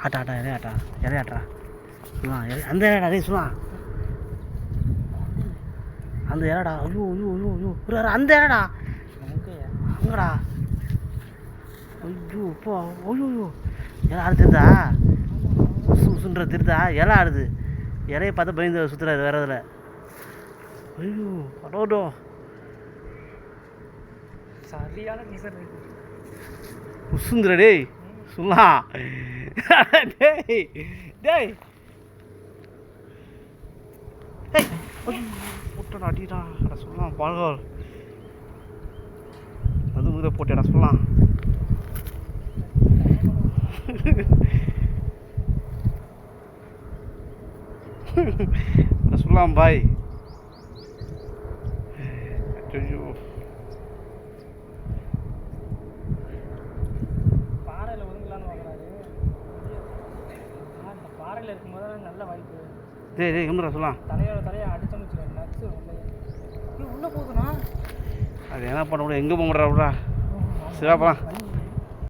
ஆட்டா ஆட்டா இலையாட்டா சொல்லுவான் அந்த இலையாடா டே சொல்லுவான் அந்த இலடா ஐயோ ஐயோ ஐயோ ஐயோ ஒரு அந்த இலடா அங்கடா ஐயோ இப்போ ஐயோ ஐயோ இலை ஆடு தெரிதா உசுன்ற தெரிதா இலை ஆடுது இலையை பார்த்து பயந்து சுற்றுறாரு வேற இதில் ஐயோ அடோடோ சரியான டீசர் உசுந்துற டேய் சொல்லலாம் டேய் டேய் போட்டடா அடிடா அட சொல்லலாம் பால்கால் அது ஊத போட்டேடா சொல்லலாம் சொல்லலாம் பாய் ஐயோ பாறையில் ஒதுங்கலான்னு பார்க்குறாரு இந்த பாறையில் இருக்கும்போது நல்ல வாய்ப்பு டேய் டேய் கம்முடா சொல்லலாம் தலையை அடிச்சோன்னு வச்சுக்கோங்க நச்சு உள்ளே போகுதுண்ணா அது என்ன பண்ண முடியும் எங்கே போக முடியா சிவா போலாம்